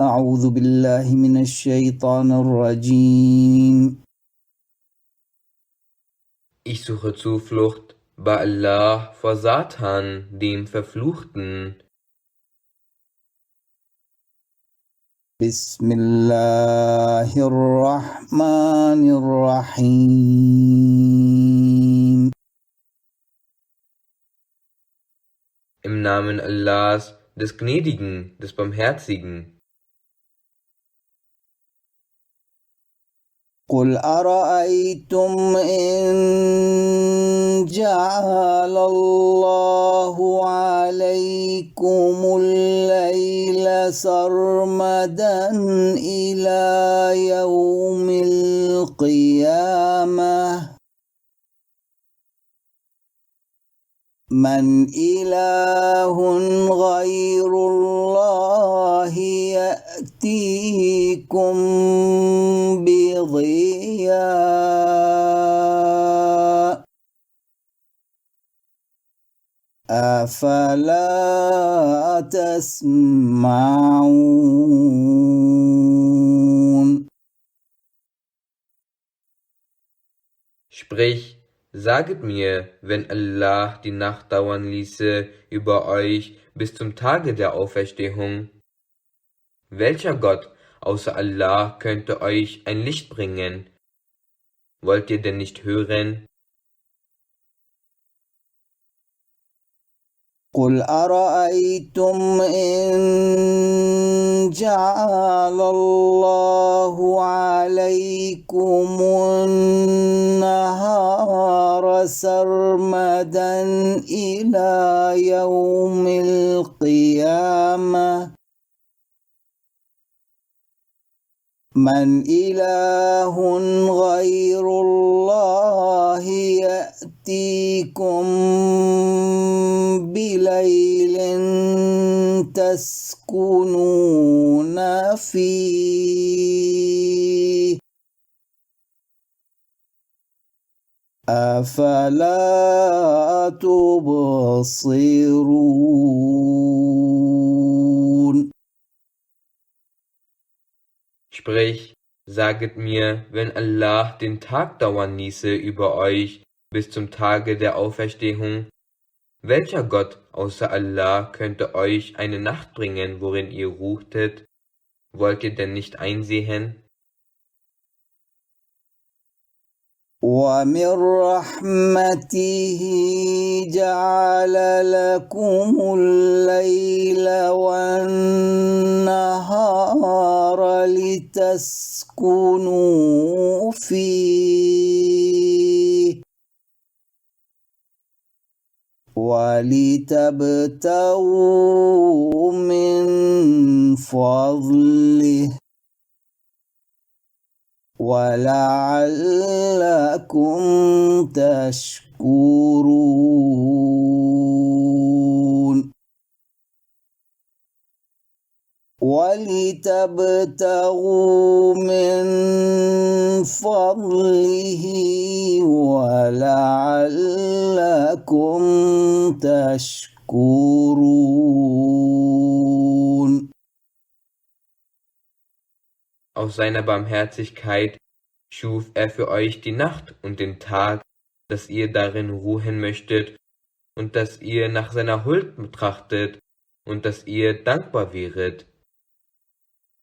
أعوذ بالله من الشيطان الرجيم. Ich suche Zuflucht bei Allah vor Satan, dem Verfluchten. بسم الله الرحمن الرحيم. Im Namen Allahs, des Gnädigen, des Barmherzigen. قل أرأيتم إن جعل الله عليكم الليل سرمدا إلى يوم القيامة من إله غير الله يأتيكم بضياء أفلا تسمعون. Sprich, saget mir, wenn Allah die Nacht dauern ließe über euch bis zum Tage der Auferstehung. Welcher Gott außer Allah könnte euch ein Licht bringen? Wollt ihr denn nicht hören? قل أرأيتم إن جعل الله عليكم النهار سرمدا إلى يوم القيامة من إله غير الله يأتيكم بليل تسكنون فيه أفلا تبصرون. Sprich, saget mir, wenn Allah den Tag dauern ließe über euch bis zum Tage der Auferstehung. Welcher Gott außer Allah könnte euch eine Nacht bringen, worin ihr ruhtet? Wollt ihr denn nicht einsehen? ومن رحمته جعل لكم الليل والنهار لتسكنوا فيه ولتبتغوا من فضله ولعلكم تشكرون ولتبتغوا من فضله ولعلكم تشكرون. Aus seiner Barmherzigkeit schuf er für euch die Nacht und den Tag, dass ihr darin ruhen möchtet und dass ihr nach seiner Huld trachtet und dass ihr dankbar wäret.